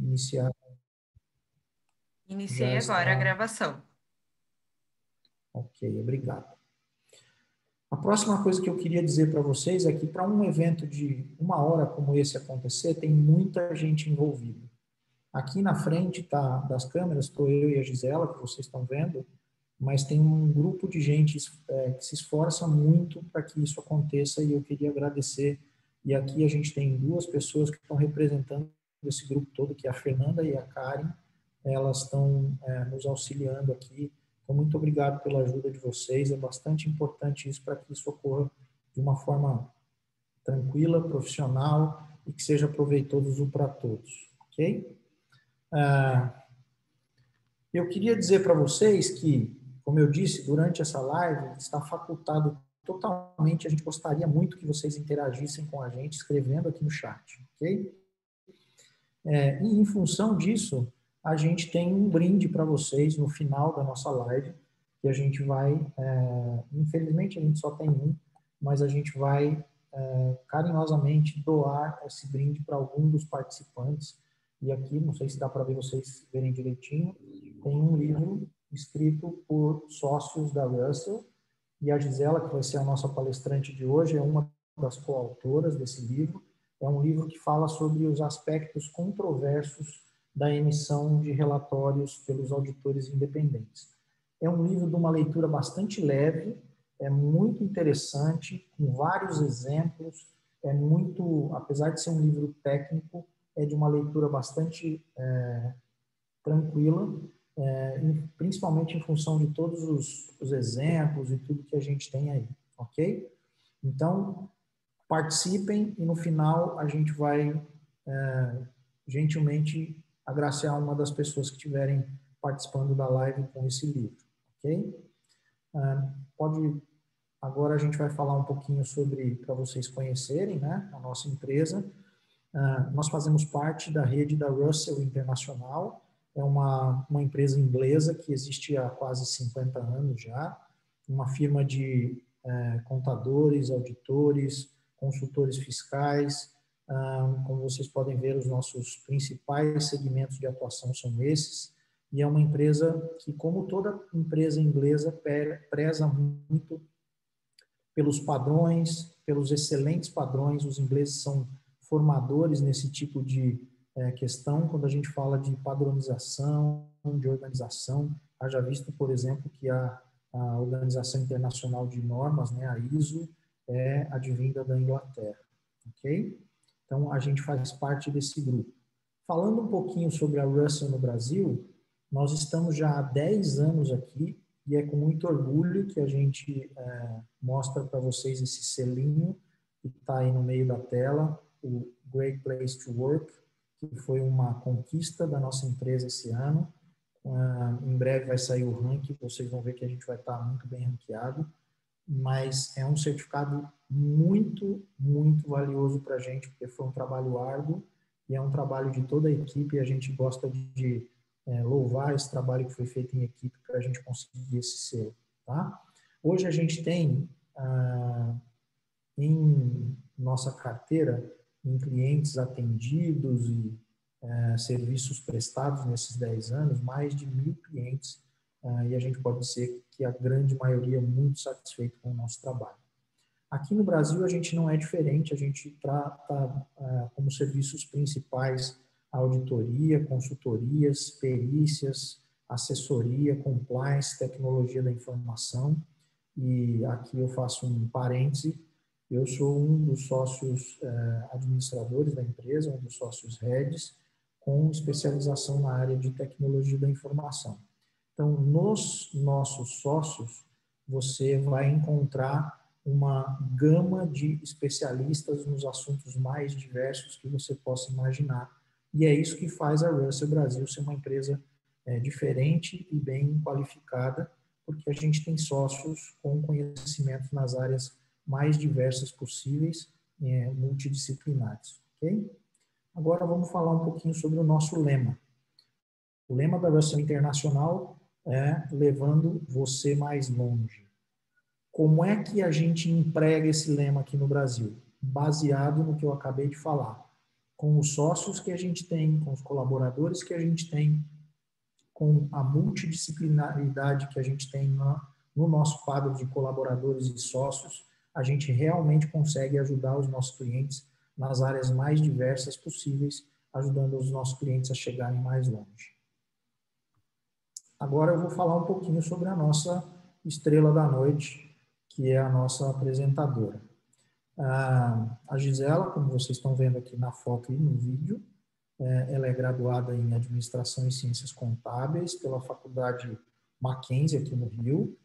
Iniciar. Iniciei agora a gravação. Ok, obrigado. A próxima coisa que eu queria dizer para vocês é que para um evento de 1 hora como esse acontecer, tem muita gente envolvida. Aqui na frente das câmeras estou eu e a Gisela, que vocês estão vendo, mas tem um grupo de gente que se esforça muito para que isso aconteça e eu queria agradecer. E aqui a gente tem 2 pessoas que estão representando esse grupo todo, que é a Fernanda e a Karen. Elas estão nos auxiliando aqui. Então, muito obrigado pela ajuda de vocês. É bastante importante isso para que isso ocorra de uma forma tranquila, profissional e que seja proveitoso para todos. Ok? Eu queria dizer para vocês que, como eu disse, durante essa live, está facultado totalmente, a gente gostaria muito que vocês interagissem com a gente, escrevendo aqui no chat, ok? E em função disso, a gente tem um brinde para vocês no final da nossa live, que a gente vai, infelizmente a gente só tem um, mas a gente vai carinhosamente doar esse brinde para algum dos participantes. E aqui, não sei se dá para ver vocês verem direitinho, tem um livro escrito por sócios da Russell, e a Gisela, que vai ser a nossa palestrante de hoje, é uma das coautoras desse livro. É um livro que fala sobre os aspectos controversos da emissão de relatórios pelos auditores independentes. É um livro de uma leitura bastante leve, é muito interessante, com vários exemplos, apesar de ser um livro técnico, é de uma leitura bastante tranquila, principalmente em função de todos os exemplos e tudo que a gente tem aí, ok? Então, participem e no final a gente vai gentilmente agraciar uma das pessoas que estiverem participando da live com esse livro, ok? Agora a gente vai falar um pouquinho sobre, para vocês conhecerem, né, a nossa empresa. Nós fazemos parte da rede da Russell Internacional, é uma empresa inglesa que existe há quase 50 anos já, uma firma de contadores, auditores, consultores fiscais. Como vocês podem ver, os nossos principais segmentos de atuação são esses, e é uma empresa que, como toda empresa inglesa, preza muito pelos padrões, pelos excelentes padrões. Os ingleses são formadores nesse tipo de questão, quando a gente fala de padronização, de organização. Haja visto, por exemplo, que a Organização Internacional de Normas, né, a ISO, é advinda da Inglaterra, ok? Então, a gente faz parte desse grupo. Falando um pouquinho sobre a Russell no Brasil, nós estamos já há 10 anos aqui, e é com muito orgulho que a gente mostra para vocês esse selinho que está aí no meio da tela, o Great Place to Work, que foi uma conquista da nossa empresa esse ano. Em breve vai sair o ranking, vocês vão ver que a gente vai estar muito bem ranqueado, mas é um certificado muito, muito valioso para a gente, porque foi um trabalho árduo e é um trabalho de toda a equipe, e a gente gosta de louvar esse trabalho que foi feito em equipe para a gente conseguir esse selo. Tá? Hoje a gente tem em nossa carteira, em clientes atendidos e serviços prestados nesses 10 anos, mais de 1.000 clientes, e a gente pode dizer que a grande maioria é muito satisfeito com o nosso trabalho. Aqui no Brasil a gente não é diferente, a gente trata como serviços principais a auditoria, consultorias, perícias, assessoria, compliance, tecnologia da informação. E aqui eu faço um parêntese, eu sou um dos sócios administradores da empresa, um dos sócios heads, com especialização na área de tecnologia da informação. Então, nos nossos sócios, você vai encontrar uma gama de especialistas nos assuntos mais diversos que você possa imaginar. E é isso que faz a Russell Brasil ser uma empresa diferente e bem qualificada, porque a gente tem sócios com conhecimento nas áreas mais diversas possíveis, multidisciplinares. Ok? Agora vamos falar um pouquinho sobre o nosso lema. O lema da Russell Internacional é levando você mais longe. Como é que a gente emprega esse lema aqui no Brasil? Baseado no que eu acabei de falar. com os sócios que a gente tem, com os colaboradores que a gente tem, com a multidisciplinaridade que a gente tem no nosso quadro de colaboradores e sócios, a gente realmente consegue ajudar os nossos clientes nas áreas mais diversas possíveis, ajudando os nossos clientes a chegarem mais longe. Agora eu vou falar um pouquinho sobre a nossa estrela da noite, que é a nossa apresentadora. A Gisela, como vocês estão vendo aqui na foto e no vídeo, ela é graduada em Administração e Ciências Contábeis pela Faculdade Mackenzie, aqui no Rio.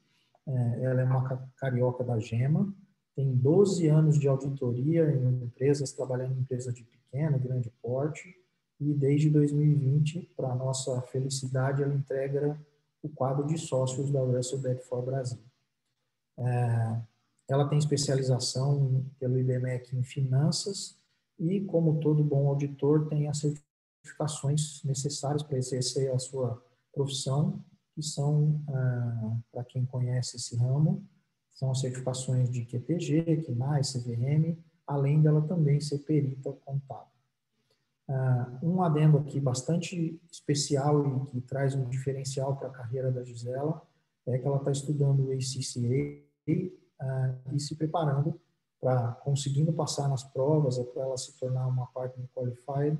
Ela é uma carioca da Gema, tem 12 anos de auditoria em empresas, trabalhando em empresas de pequeno, grande porte, e desde 2020, para nossa felicidade, ela integra o quadro de sócios da Russell Bedford Brasil. Ela tem especialização pelo IBMEC em finanças e, como todo bom auditor, tem as certificações necessárias para exercer a sua profissão, que são, para quem conhece esse ramo, são as certificações de QTG, KNAI, CVM, além dela também ser perita contábil. Um adendo aqui bastante especial e que traz um diferencial para a carreira da Gisela é que ela está estudando o ACCA e se preparando para, conseguindo passar nas provas, para ela se tornar uma Partner Qualified,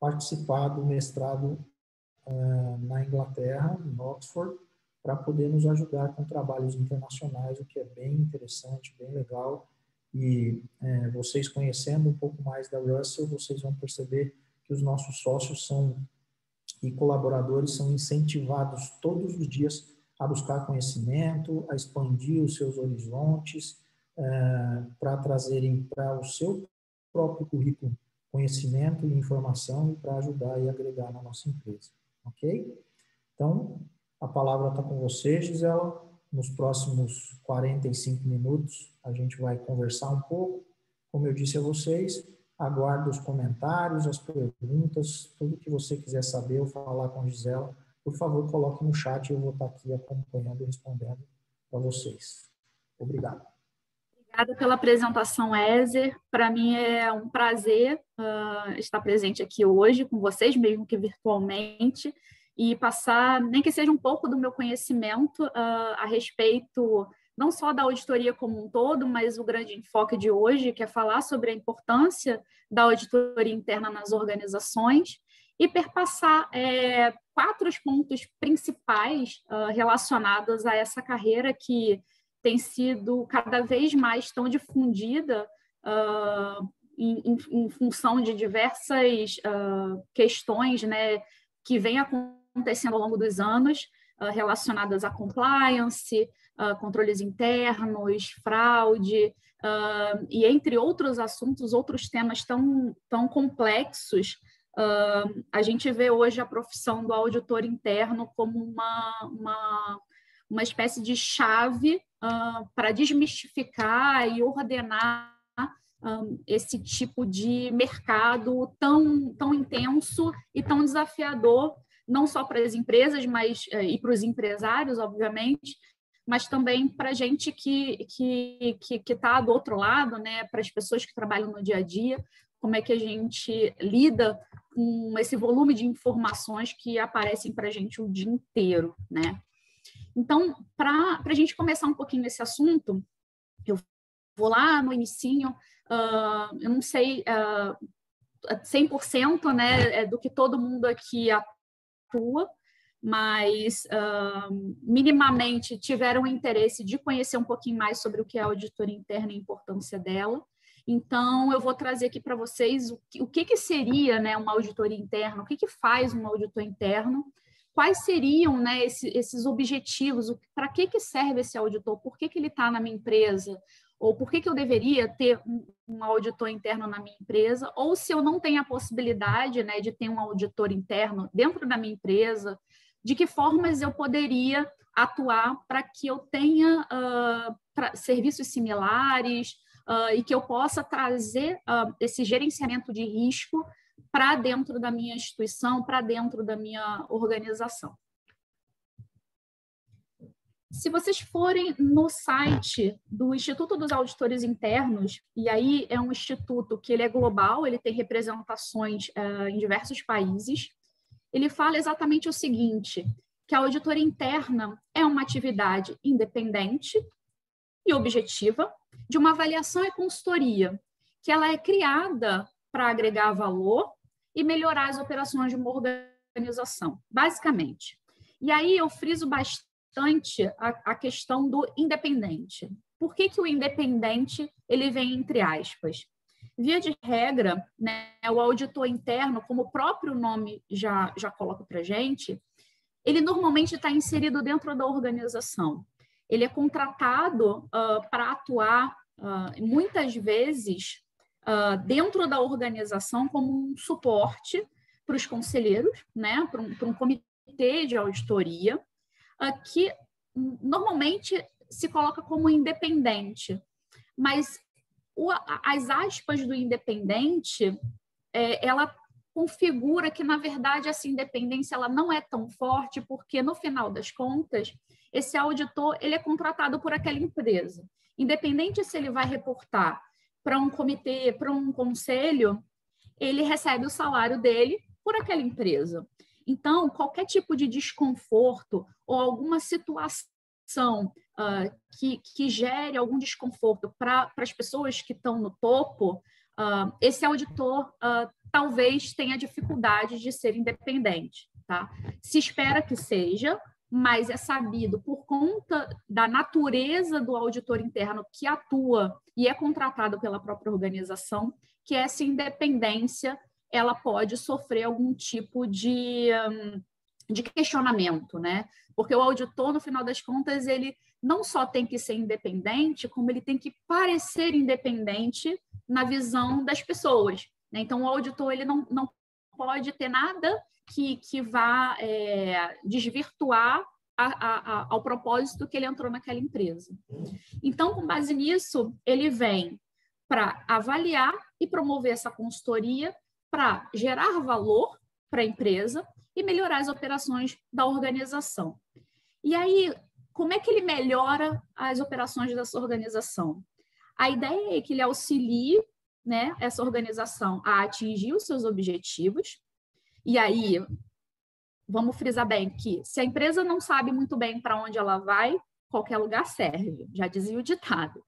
participar do mestrado na Inglaterra, em Oxford, para poder nos ajudar com trabalhos internacionais, o que é bem interessante, bem legal. E vocês conhecendo um pouco mais da Russell, vocês vão perceber que os nossos sócios e colaboradores são incentivados todos os dias a buscar conhecimento, a expandir os seus horizontes, para trazerem para o seu próprio currículo conhecimento e informação e para ajudar e agregar na nossa empresa. Ok? Então, a palavra está com você, Gisela. Nos próximos 45 minutos, a gente vai conversar um pouco. Como eu disse a vocês, aguardo os comentários, as perguntas, tudo que você quiser saber ou falar com a Gisela, por favor, coloque no chat e eu vou estar aqui acompanhando e respondendo para vocês. Obrigado. Obrigada pela apresentação, Ézer. Para mim é um prazer estar presente aqui hoje com vocês, mesmo que virtualmente, e passar, nem que seja um pouco do meu conhecimento a respeito não só da auditoria como um todo, mas o grande enfoque de hoje, que é falar sobre a importância da auditoria interna nas organizações e perpassar 4 pontos principais relacionados a essa carreira que tem sido cada vez mais tão difundida em função de diversas questões, né, que vêm acontecendo ao longo dos anos, relacionadas a compliance, controles internos, fraude, e entre outros assuntos, outros temas tão complexos. A gente vê hoje a profissão do auditor interno como uma espécie de chave para desmistificar e ordenar esse tipo de mercado tão intenso e tão desafiador, não só para as empresas, mas e para os empresários, obviamente, mas também para a gente que está do outro lado, né, para as pessoas que trabalham no dia a dia, como é que a gente lida com esse volume de informações que aparecem para a gente o dia inteiro, né? Então, para a gente começar um pouquinho esse assunto, eu vou lá no inicinho, eu não sei 100%, né, do que todo mundo aqui atua, mas minimamente tiveram interesse de conhecer um pouquinho mais sobre o que é a auditoria interna e a importância dela. Então, eu vou trazer aqui para vocês o que seria, né, uma auditoria interna, o que faz um auditor interno, quais seriam, né, esses objetivos, para que serve esse auditor, por que ele está na minha empresa, ou por que eu deveria ter um auditor interno na minha empresa, ou se eu não tenho a possibilidade, né, de ter um auditor interno dentro da minha empresa, de que formas eu poderia atuar para que eu tenha serviços similares e que eu possa trazer esse gerenciamento de risco para dentro da minha instituição, para dentro da minha organização. Se vocês forem no site do Instituto dos Auditores Internos, e aí é um instituto que ele é global, ele tem representações em diversos países, ele fala exatamente o seguinte, que a auditoria interna é uma atividade independente e objetiva de uma avaliação e consultoria, que ela é criada para agregar valor e melhorar as operações de uma organização, basicamente. E aí eu friso bastante a questão do independente. Por que o independente ele vem entre aspas? Via de regra, né, o auditor interno, como o próprio nome já coloca para a gente, ele normalmente está inserido dentro da organização. Ele é contratado para atuar, muitas vezes, dentro da organização como um suporte para os conselheiros, né, para um comitê de auditoria, que normalmente se coloca como independente. Mas as aspas do independente, ela configura que, na verdade, essa independência ela não é tão forte, porque, no final das contas, esse auditor ele é contratado por aquela empresa. Independente se ele vai reportar para um comitê, para um conselho, ele recebe o salário dele por aquela empresa. Então, qualquer tipo de desconforto ou alguma situação que gere algum desconforto para as pessoas que estão no topo, esse auditor talvez tenha dificuldade de ser independente. Tá? Se espera que seja, mas é sabido por conta da natureza do auditor interno que atua e é contratado pela própria organização, que essa independência ela pode sofrer algum tipo de questionamento, né? Porque o auditor, no final das contas, ele não só tem que ser independente, como ele tem que parecer independente na visão das pessoas, né? Então, o auditor ele não pode ter nada que vá desvirtuar ao propósito que ele entrou naquela empresa. Então, com base nisso, ele vem para avaliar e promover essa consultoria, para gerar valor para a empresa e melhorar as operações da organização. E aí, como é que ele melhora as operações dessa organização? A ideia é que ele auxilie, né, essa organização a atingir os seus objetivos. E aí, vamos frisar bem que se a empresa não sabe muito bem para onde ela vai, qualquer lugar serve, já dizia o ditado.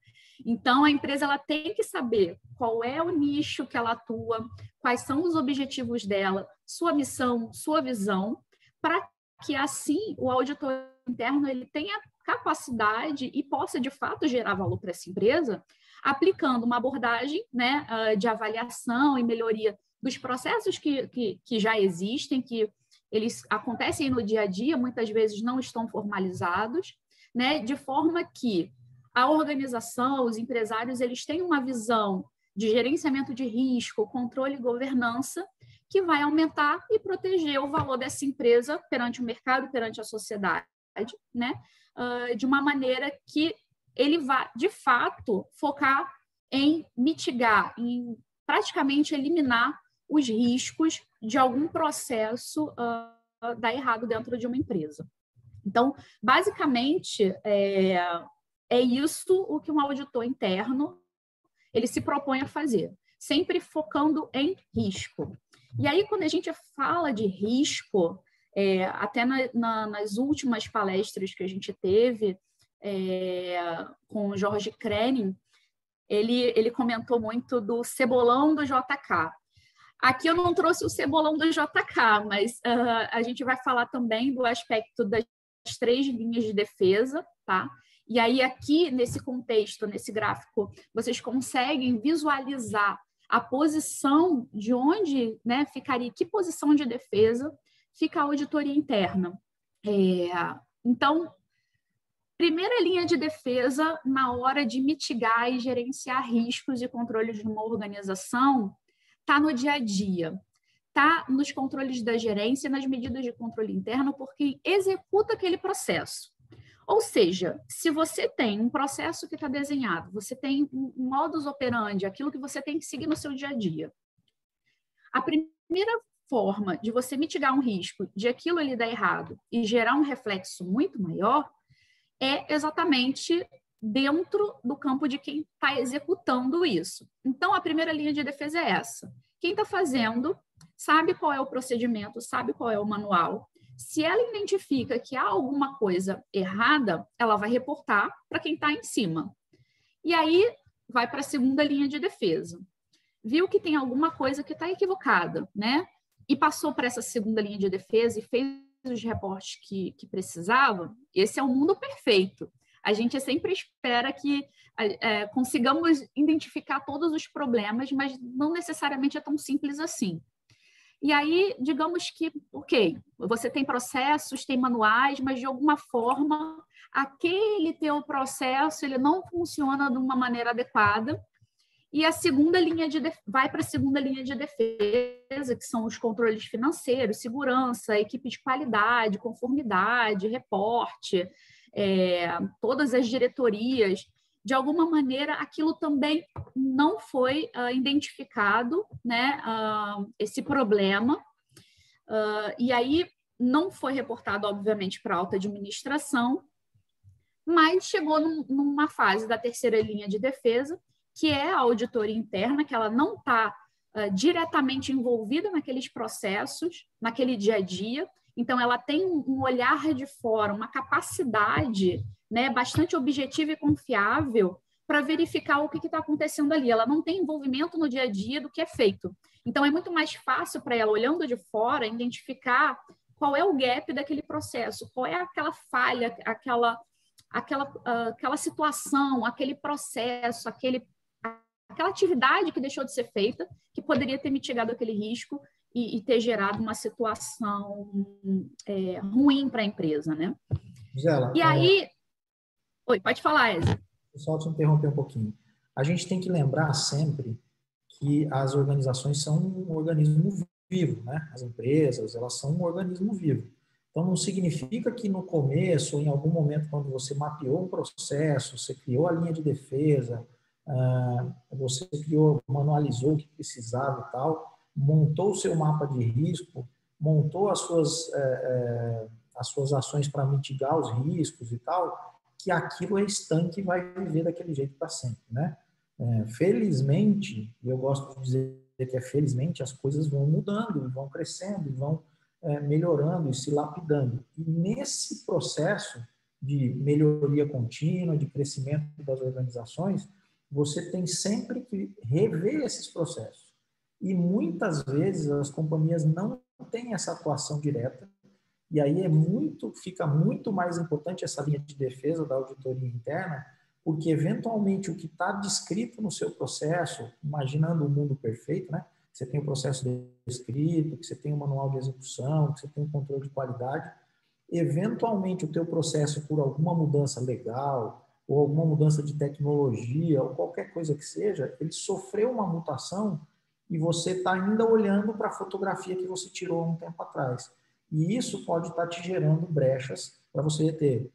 Então, a empresa ela tem que saber qual é o nicho que ela atua, quais são os objetivos dela, sua missão, sua visão, para que, assim, o auditor interno ele tenha capacidade e possa, de fato, gerar valor para essa empresa, aplicando uma abordagem, né, de avaliação e melhoria dos processos que já existem, que eles acontecem no dia a dia, muitas vezes não estão formalizados, né, de forma que a organização, os empresários, eles têm uma visão de gerenciamento de risco, controle e governança que vai aumentar e proteger o valor dessa empresa perante o mercado, perante a sociedade, né? De uma maneira que ele vá, de fato, focar em mitigar, em praticamente eliminar os riscos de algum processo dar errado dentro de uma empresa. Então, basicamente, é isso o que um auditor interno ele se propõe a fazer, sempre focando em risco. E aí, quando a gente fala de risco, até nas últimas palestras que a gente teve com o Jorge Krenin, ele comentou muito do cebolão do JK. Aqui eu não trouxe o cebolão do JK, mas a gente vai falar também do aspecto das 3 linhas de defesa, tá? E aí aqui, nesse contexto, nesse gráfico, vocês conseguem visualizar a posição de onde, né, ficaria, que posição de defesa fica a auditoria interna. Então, primeira linha de defesa na hora de mitigar e gerenciar riscos e controles de uma organização está no dia a dia, está nos controles da gerência, nas medidas de controle interno, por quem executa aquele processo. Ou seja, se você tem um processo que está desenhado, você tem um modus operandi, aquilo que você tem que seguir no seu dia a dia. A primeira forma de você mitigar um risco, de aquilo ali dar errado e gerar um reflexo muito maior, é exatamente dentro do campo de quem está executando isso. Então, a primeira linha de defesa é essa. Quem está fazendo sabe qual é o procedimento, sabe qual é o manual. Se ela identifica que há alguma coisa errada, ela vai reportar para quem está em cima. E aí, vai para a segunda linha de defesa. Viu que tem alguma coisa que está equivocada, né? E passou para essa segunda linha de defesa e fez os reportes que precisava, esse é o mundo perfeito. A gente sempre espera que consigamos identificar todos os problemas, mas não necessariamente é tão simples assim. E aí, digamos que, ok, você tem processos, tem manuais, mas de alguma forma aquele teu processo ele não funciona de uma maneira adequada. E a segunda linha vai para a segunda linha de defesa, que são os controles financeiros, segurança, equipe de qualidade, conformidade, reporte, todas as diretorias. De alguma maneira, aquilo também não foi identificado, né, esse problema. E aí não foi reportado, obviamente, para a alta administração, mas chegou numa fase da terceira linha de defesa, que é a auditoria interna, que ela não está diretamente envolvida naqueles processos, naquele dia a dia. Então, ela tem um olhar de fora, uma capacidade, né, bastante objetiva e confiável para verificar o que está acontecendo ali. Ela não tem envolvimento no dia a dia do que é feito. Então, é muito mais fácil para ela, olhando de fora, identificar qual é o gap daquele processo, qual é aquela falha, aquela situação, aquele processo, aquela atividade que deixou de ser feita, que poderia ter mitigado aquele risco e ter gerado uma situação ruim para a empresa, né? Gisela, e aí... Oi, pode falar, Ezio. Só te interromper um pouquinho. A gente tem que lembrar sempre que as organizações são um organismo vivo, né? As empresas, elas são um organismo vivo. Então, não significa que no começo, ou em algum momento, quando você mapeou um processo, você criou a linha de defesa, você manualizou o que precisava e tal, montou o seu mapa de risco, montou as suas ações para mitigar os riscos e tal, que aquilo é estanque e vai viver daquele jeito para sempre, né? Felizmente, e eu gosto de dizer que felizmente, as coisas vão mudando, vão crescendo, vão melhorando e se lapidando. E nesse processo de melhoria contínua, de crescimento das organizações, você tem sempre que rever esses processos. E muitas vezes as companhias não têm essa atuação direta, e aí fica muito mais importante essa linha de defesa da auditoria interna, porque eventualmente o que está descrito no seu processo, imaginando o mundo perfeito, né? Você tem o processo descrito, que você tem o manual de execução, que você tem o controle de qualidade, eventualmente o teu processo, por alguma mudança legal, ou alguma mudança de tecnologia, ou qualquer coisa que seja, ele sofreu uma mutação e você está ainda olhando para a fotografia que você tirou há um tempo atrás. E isso pode estar te gerando brechas para você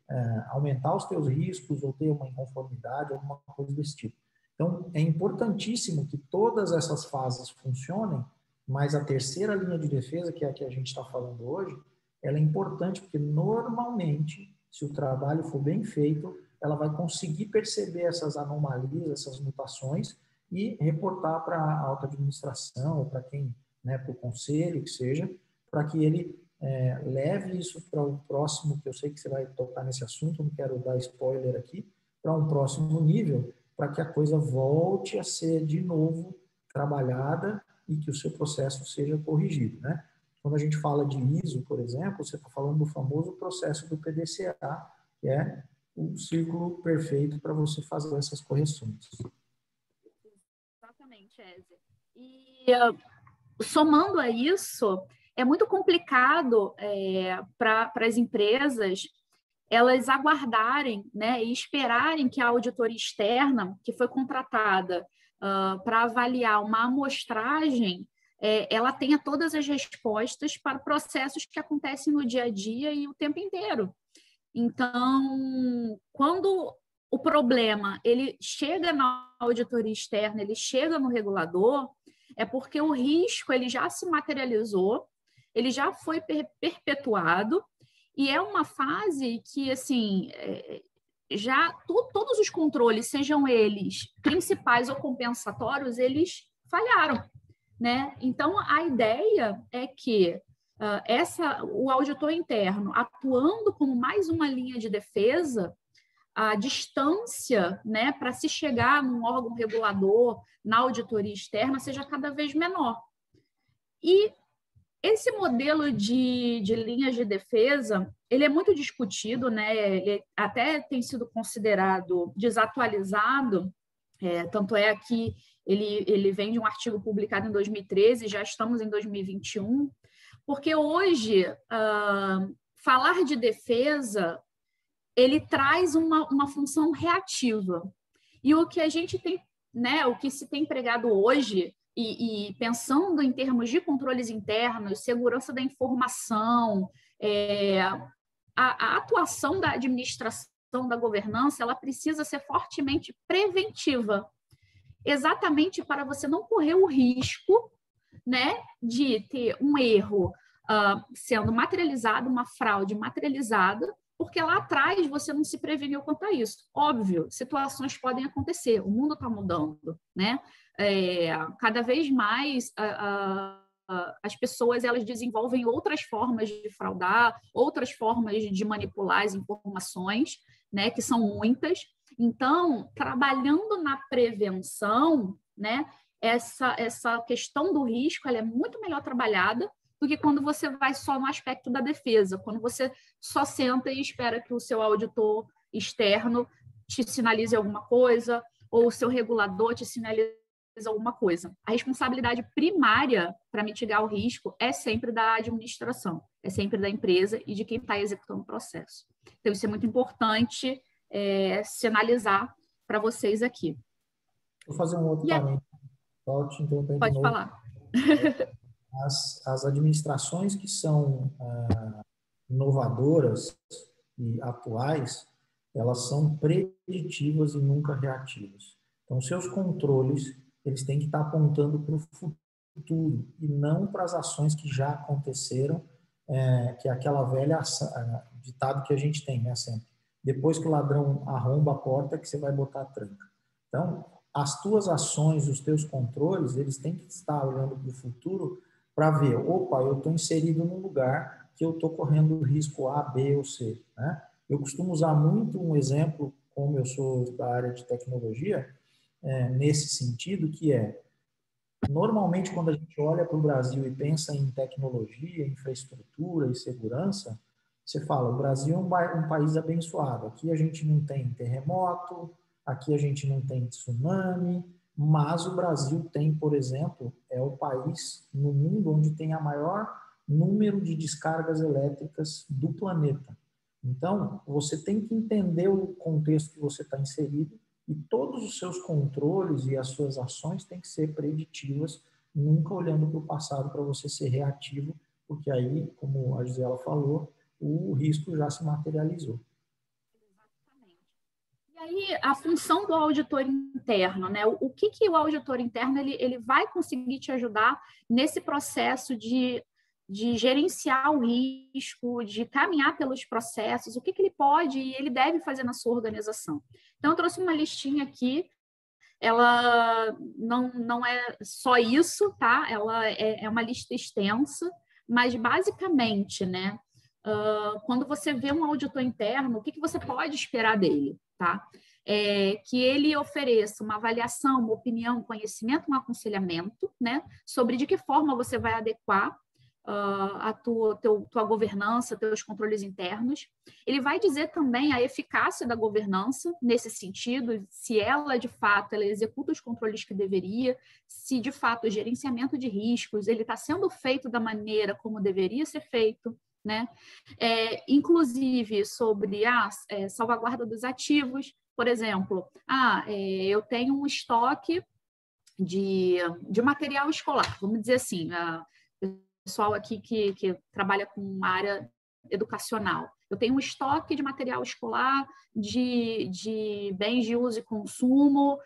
aumentar os teus riscos ou ter uma inconformidade, alguma coisa desse tipo. Então, é importantíssimo que todas essas fases funcionem, mas a terceira linha de defesa, que é a que a gente está falando hoje, ela é importante porque, normalmente, se o trabalho for bem feito, ela vai conseguir perceber essas anomalias, essas mutações e reportar para a alta administração, ou para quem, né, para o conselho, que seja, para que ele leve isso para o próximo, que eu sei que você vai tocar nesse assunto, não quero dar spoiler aqui, para um próximo nível, para que a coisa volte a ser de novo trabalhada e que o seu processo seja corrigido, né? Quando a gente fala de ISO, por exemplo, você está falando do famoso processo do PDCA, que é o círculo perfeito para você fazer essas correções. Exatamente, Ezio. E somando a isso, é muito complicado para as empresas elas aguardarem, né, e esperarem que a auditoria externa, que foi contratada para avaliar uma amostragem, ela tenha todas as respostas para processos que acontecem no dia a dia e o tempo inteiro. Então, quando o problema ele chega na auditoria externa, ele chega no regulador, é porque o risco ele já se materializou, ele já foi perpetuado, e é uma fase que, assim, todos os controles, sejam eles principais ou compensatórios, eles falharam, né? Então, a ideia é que o auditor interno, atuando como mais uma linha de defesa, a distância, né, para se chegar num órgão regulador, na auditoria externa, seja cada vez menor. E esse modelo de linhas de defesa, ele é muito discutido, né? Ele até tem sido considerado desatualizado, tanto é que ele vem de um artigo publicado em 2013, já estamos em 2021, porque hoje falar de defesa, ele traz uma função reativa. E o que a gente tem, né, o que se tem pregado hoje, e pensando em termos de controles internos, segurança da informação, a atuação da administração, da governança, ela precisa ser fortemente preventiva, exatamente para você não correr o risco, né, de ter um erro sendo materializado, uma fraude materializada, porque lá atrás você não se preveniu quanto a isso. Óbvio, situações podem acontecer, o mundo está mudando, né? Cada vez mais as pessoas elas desenvolvem outras formas de fraudar, outras formas de manipular as informações, né? Que são muitas. Então, trabalhando na prevenção, né? Essa questão do risco ela é muito melhor trabalhada do que quando você vai só no aspecto da defesa, quando você só senta e espera que o seu auditor externo te sinalize alguma coisa ou o seu regulador te sinalize alguma coisa. A responsabilidade primária para mitigar o risco é sempre da administração, é sempre da empresa e de quem está executando o processo. Então, isso é muito importante sinalizar para vocês aqui. Vou fazer um outro parênteses. Só te interromper de Pode novo. falar. As administrações que são inovadoras e atuais, elas são preditivas e nunca reativas. Então, seus controles, eles têm que estar apontando para o futuro e não para as ações que já aconteceram, que é aquela velha ditado que a gente tem, né, sempre. Depois que o ladrão arromba a porta, que você vai botar a tranca. Então, as tuas ações, os teus controles, eles têm que estar olhando para o futuro para ver, opa, eu estou inserido num lugar que eu estou correndo risco A, B ou C, né? Eu costumo usar muito um exemplo, como eu sou da área de tecnologia, nesse sentido, que normalmente quando a gente olha para o Brasil e pensa em tecnologia, infraestrutura e segurança, você fala, o Brasil é um país abençoado, aqui a gente não tem terremoto, aqui a gente não tem tsunami, mas o Brasil tem, por exemplo, é o país no mundo onde tem a maior número de descargas elétricas do planeta. Então, você tem que entender o contexto que você está inserido e todos os seus controles e as suas ações têm que ser preditivas, nunca olhando para o passado para você ser reativo, porque aí, como a Gisela falou, o risco já se materializou. E aí, a função do auditor interno, né? O que o auditor interno ele vai conseguir te ajudar nesse processo de gerenciar o risco, de caminhar pelos processos, o que ele pode e ele deve fazer na sua organização. Então, eu trouxe uma listinha aqui, ela não é só isso, tá? Ela é uma lista extensa, mas basicamente, né? Quando você vê um auditor interno, o que você pode esperar dele, tá? Que ele ofereça uma avaliação, uma opinião, um conhecimento, um aconselhamento, né? Sobre de que forma você vai adequar a tua governança, teus controles internos. Ele vai dizer também a eficácia da governança nesse sentido, se ela, de fato, ela executa os controles que deveria, se, de fato, o gerenciamento de riscos ele está sendo feito da maneira como deveria ser feito, né? Inclusive sobre a salvaguarda dos ativos, por exemplo, eu tenho um estoque de material escolar, vamos dizer assim, pessoal aqui que trabalha com uma área educacional. Eu tenho um estoque de material escolar, de bens de uso e consumo,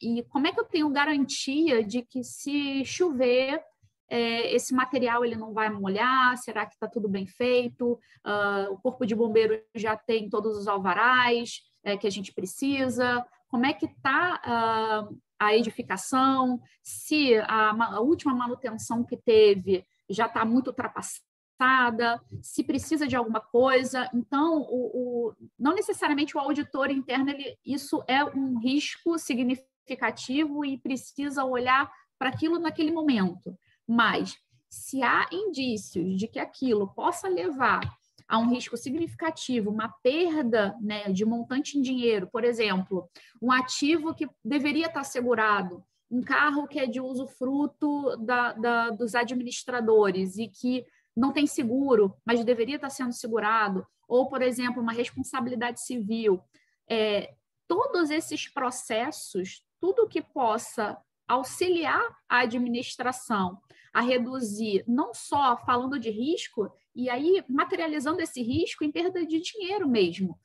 e como é que eu tenho garantia de que se chover, esse material ele não vai molhar? Será que está tudo bem feito? O Corpo de Bombeiro já tem todos os alvarás que a gente precisa? Como é que está a edificação? Se a última manutenção que teve já está muito ultrapassada, se precisa de alguma coisa. Então, não necessariamente o auditor interno, isso é um risco significativo e precisa olhar para aquilo naquele momento. Mas, se há indícios de que aquilo possa levar a um risco significativo, uma perda, né, de montante em dinheiro, por exemplo, um ativo que deveria estar segurado, um carro que é de usufruto dos administradores e que não tem seguro, mas deveria estar sendo segurado, ou, por exemplo, uma responsabilidade civil. Todos esses processos, tudo que possa auxiliar a administração a reduzir, não só falando de risco, e aí materializando esse risco em perda de dinheiro mesmo.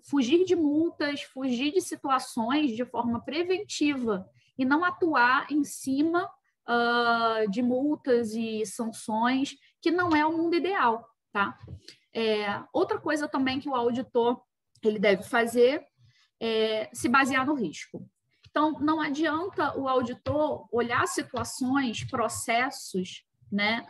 Fugir de multas, fugir de situações de forma preventiva e não atuar em cima de multas e sanções, que não é o mundo ideal, tá? Outra coisa também que o auditor ele deve fazer é se basear no risco. Então, não adianta o auditor olhar situações, processos, né,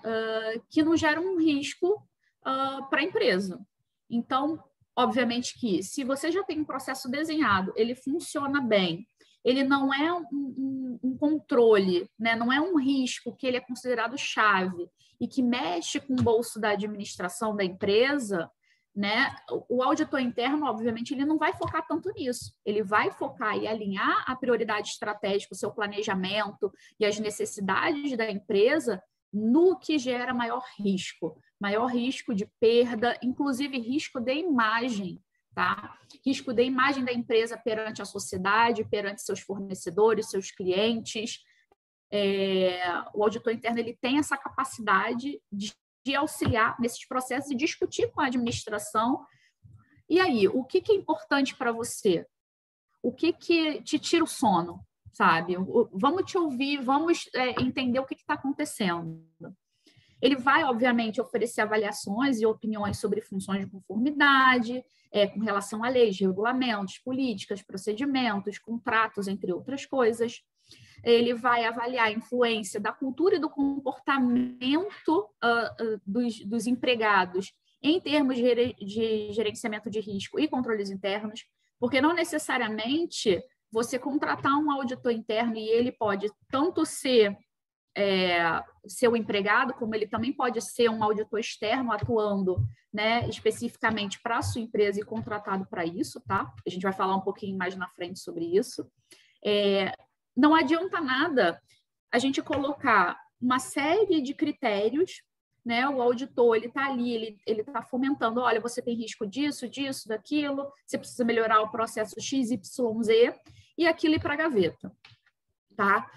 que não geram um risco para a empresa. Então, obviamente que se você já tem um processo desenhado, ele funciona bem, ele não é um controle, né, não é um risco que ele é considerado chave e que mexe com o bolso da administração da empresa, né? O auditor interno, obviamente, ele não vai focar tanto nisso. Ele vai focar e alinhar a prioridade estratégica, o seu planejamento e as necessidades da empresa no que gera maior risco de perda, inclusive risco de imagem, tá? Risco de imagem da empresa perante a sociedade, perante seus fornecedores, seus clientes. O auditor interno ele tem essa capacidade de auxiliar nesses processos e discutir com a administração. E aí, o que é importante para você? O que te tira o sono, sabe? Vamos te ouvir, vamos entender o que está acontecendo. Ele vai, obviamente, oferecer avaliações e opiniões sobre funções de conformidade, com relação a leis, regulamentos, políticas, procedimentos, contratos, entre outras coisas. Ele vai avaliar a influência da cultura e do comportamento dos empregados em termos de gerenciamento de risco e controles internos, porque não necessariamente você contratar um auditor interno e ele pode tanto ser seu empregado, como ele também pode ser um auditor externo atuando, né, especificamente para a sua empresa e contratado para isso, tá? A gente vai falar um pouquinho mais na frente sobre isso. Não adianta nada a gente colocar uma série de critérios, né? O auditor, ele está ali, ele está fomentando, olha, você tem risco disso, disso, daquilo, você precisa melhorar o processo XYZ, e aquilo ir para a gaveta, tá?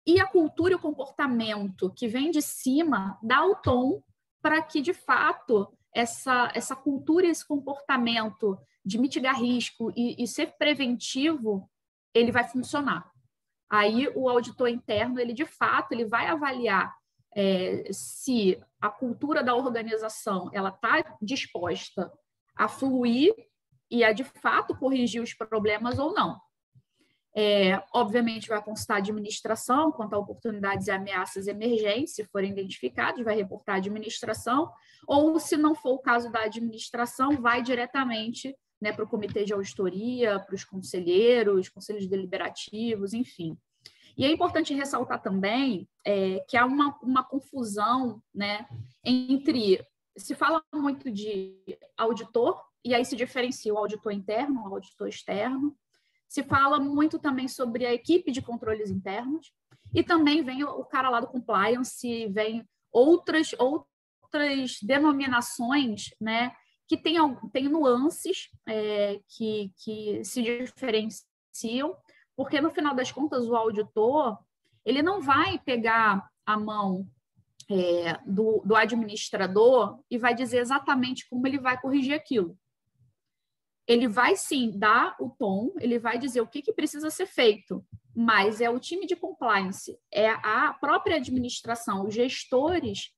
E a cultura e o comportamento que vem de cima dá o tom para que, de fato, essa cultura e esse comportamento de mitigar risco e ser preventivo, ele vai funcionar. Aí o auditor interno, ele de fato, ele vai avaliar se a cultura da organização ela está disposta a fluir e a de fato corrigir os problemas ou não. Obviamente vai constar a administração quanto a oportunidades e ameaças emergentes, se forem identificados, vai reportar a administração, ou se não for o caso da administração, vai diretamente, né, para o comitê de auditoria, para os conselheiros, conselhos deliberativos, enfim. E é importante ressaltar também que há uma confusão, né, entre... Se fala muito de auditor, e aí se diferencia o auditor interno, o auditor externo. Se fala muito também sobre a equipe de controles internos, e também vem o cara lá do compliance, vem outras denominações, né, que tem nuances que se diferenciam, porque no final das contas o auditor ele não vai pegar a mão do administrador e vai dizer exatamente como ele vai corrigir aquilo. Ele vai sim dar o tom, ele vai dizer o que precisa ser feito, mas é o time de compliance, é a própria administração, os gestores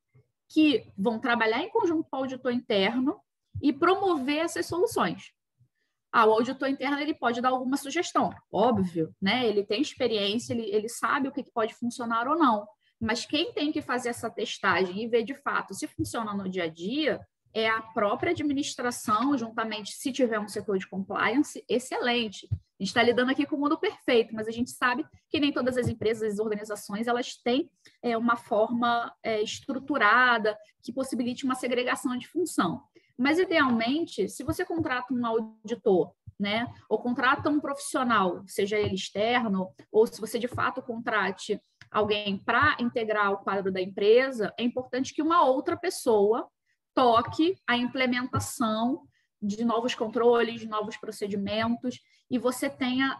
que vão trabalhar em conjunto com o auditor interno e promover essas soluções. O auditor interno ele pode dar alguma sugestão, óbvio, né? Ele tem experiência, ele sabe o que pode funcionar ou não, mas quem tem que fazer essa testagem e ver de fato se funciona no dia a dia é a própria administração, juntamente, se tiver um setor de compliance, excelente. A gente está lidando aqui com o mundo perfeito, mas a gente sabe que nem todas as empresas, as organizações, elas têm uma forma estruturada que possibilite uma segregação de função. Mas, idealmente, se você contrata um auditor, né, ou contrata um profissional, seja ele externo, ou se você, de fato, contrate alguém para integrar o quadro da empresa, é importante que uma outra pessoa toque a implementação de novos controles, de novos procedimentos, e você tenha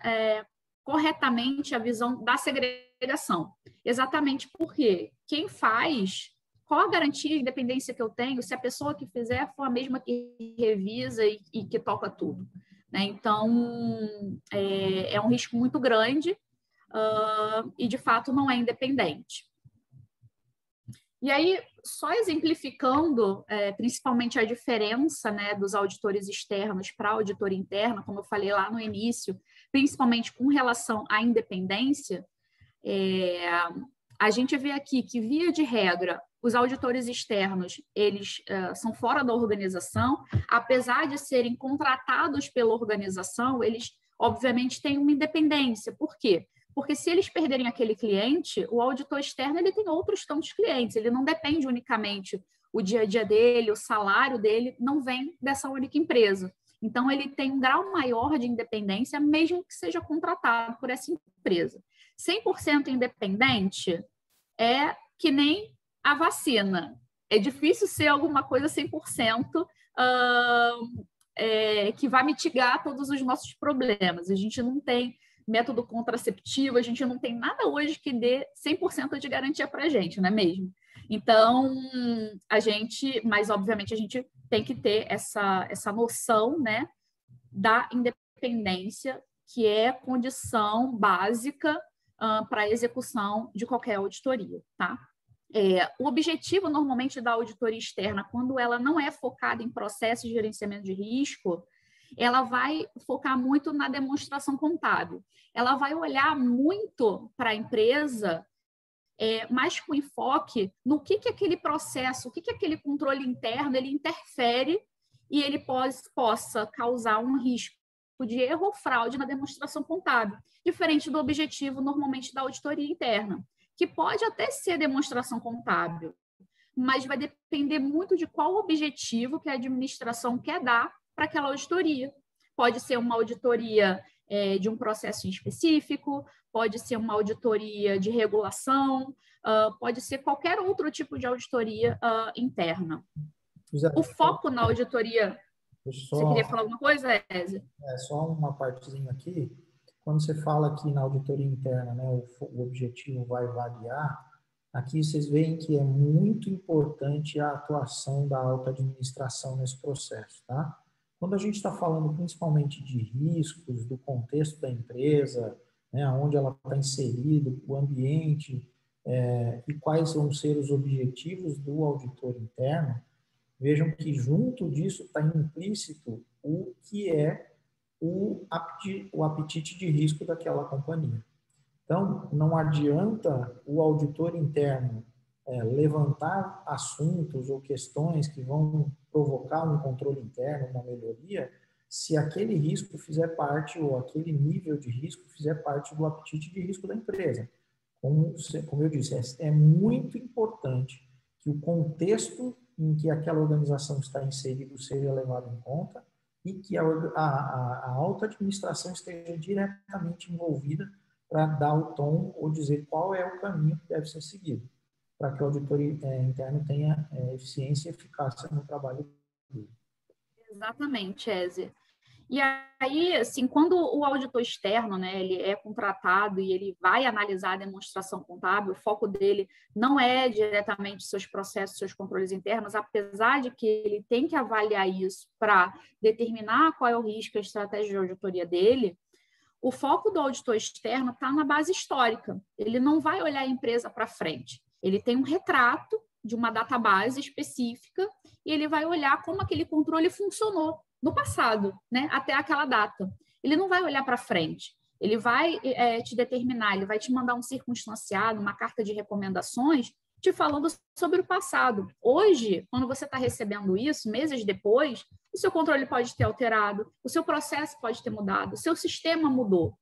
corretamente a visão da segregação. Exatamente porque quem faz, qual a garantia e independência que eu tenho se a pessoa que fizer for a mesma que revisa e que toca tudo, né? Então, é um risco muito grande e, de fato, não é independente. E aí, só exemplificando, principalmente a diferença, né, dos auditores externos para a auditoria interna, como eu falei lá no início, principalmente com relação à independência, a gente vê aqui que, via de regra, os auditores externos, eles são fora da organização, apesar de serem contratados pela organização, eles, obviamente, têm uma independência. Por quê? Porque se eles perderem aquele cliente, o auditor externo ele tem outros tantos clientes, ele não depende unicamente o dia a dia dele, o salário dele não vem dessa única empresa. Então, ele tem um grau maior de independência, mesmo que seja contratado por essa empresa. 100% independente é que nem a vacina. É difícil ser alguma coisa 100% que vai mitigar todos os nossos problemas. A gente não tem método contraceptivo, a gente não tem nada hoje que dê 100% de garantia para a gente, não é mesmo? Então, mas obviamente a gente tem que ter essa noção, né, da independência, que é condição básica para a execução de qualquer auditoria, tá? O objetivo, normalmente, da auditoria externa, quando ela não é focada em processos de gerenciamento de risco, ela vai focar muito na demonstração contábil. Ela vai olhar muito para a empresa, mas com enfoque no que aquele processo, o que aquele controle interno ele interfere e ele possa causar um risco de erro ou fraude na demonstração contábil, diferente do objetivo, normalmente, da auditoria interna, que pode até ser demonstração contábil, mas vai depender muito de qual objetivo que a administração quer dar para aquela auditoria. Pode ser uma auditoria de um processo em específico, pode ser uma auditoria de regulação, pode ser qualquer outro tipo de auditoria interna. O foco na auditoria... Você queria falar alguma coisa, Ézia? Só uma partezinha aqui. Quando você fala aqui na auditoria interna, né, o objetivo vai variar, aqui vocês veem que é muito importante a atuação da alta administração nesse processo, tá? Quando a gente está falando principalmente de riscos, do contexto da empresa, né, onde ela está inserida, o ambiente, e quais vão ser os objetivos do auditor interno, vejam que junto disso está implícito o que é o apetite de risco daquela companhia. Então, não adianta o auditor interno levantar assuntos ou questões que vão provocar um controle interno, uma melhoria, se aquele risco fizer parte, ou aquele nível de risco fizer parte do apetite de risco da empresa. Como eu disse, é muito importante que o contexto em que aquela organização está inserida seja levado em conta e que a alta administração esteja diretamente envolvida para dar o tom ou dizer qual é o caminho que deve ser seguido, para que o auditor interno tenha eficiência e eficácia no trabalho dele. Exatamente, Ézia. E aí, assim, quando o auditor externo, né, ele é contratado e ele vai analisar a demonstração contábil, o foco dele não é diretamente seus processos, seus controles internos, apesar de que ele tem que avaliar isso para determinar qual é o risco e a estratégia de auditoria dele, o foco do auditor externo está na base histórica. Ele não vai olhar a empresa para frente. Ele tem um retrato de uma database específica e ele vai olhar como aquele controle funcionou no passado, né, até aquela data. Ele não vai olhar para frente. Ele vai te determinar, ele vai te mandar um circunstanciado, uma carta de recomendações, te falando sobre o passado. Hoje, quando você está recebendo isso, meses depois, o seu controle pode ter alterado, o seu processo pode ter mudado, o seu sistema mudou.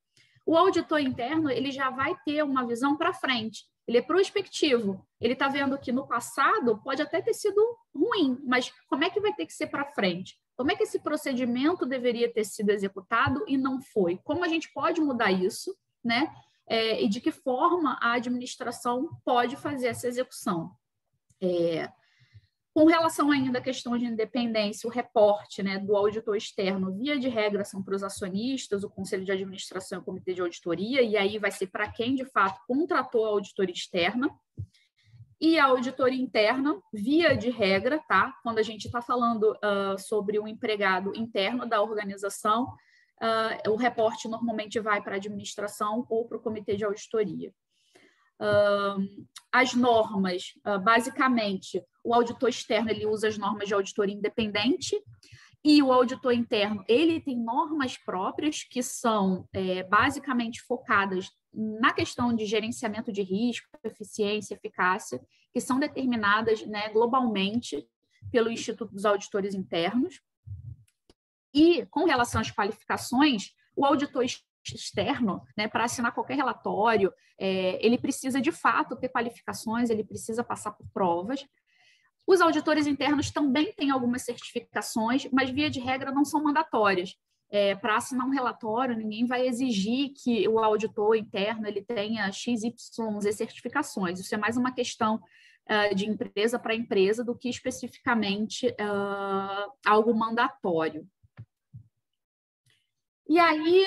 O auditor interno, ele já vai ter uma visão para frente, ele é prospectivo, ele está vendo que no passado pode até ter sido ruim, mas como é que vai ter que ser para frente? Como é que esse procedimento deveria ter sido executado e não foi? Como a gente pode mudar isso, né? E de que forma a administração pode fazer essa execução? Com relação ainda à questão de independência, o reporte, né, do auditor externo, via de regra, são para os acionistas, o conselho de administração e o comitê de auditoria, e aí vai ser para quem, de fato, contratou a auditoria externa. E a auditoria interna, via de regra, tá? Quando a gente está falando sobre um empregado interno da organização, o reporte normalmente vai para a administração ou para o comitê de auditoria. As normas, basicamente, o auditor externo ele usa as normas de auditoria independente e o auditor interno ele tem normas próprias que são basicamente focadas na questão de gerenciamento de risco, eficiência, eficácia, que são determinadas, né, globalmente pelo Instituto dos Auditores Internos. E, com relação às qualificações, o auditor externo, né, para assinar qualquer relatório, ele precisa, de fato, ter qualificações, ele precisa passar por provas. Os auditores internos também têm algumas certificações, mas, via de regra, não são mandatórias. Para assinar um relatório, ninguém vai exigir que o auditor interno ele tenha XYZ certificações. Isso é mais uma questão de empresa para empresa do que especificamente algo mandatório. E aí,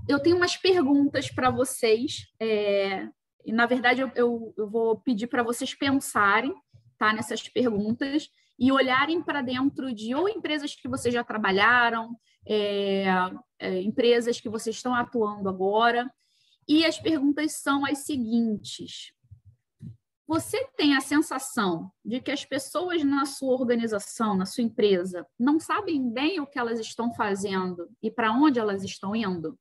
eu tenho umas perguntas para vocês, e, na verdade, eu vou pedir para vocês pensarem, tá, nessas perguntas e olharem para dentro de ou empresas que vocês já trabalharam, empresas que vocês estão atuando agora. E as perguntas são as seguintes. Você tem a sensação de que as pessoas na sua organização, na sua empresa, não sabem bem o que elas estão fazendo e para onde elas estão indo?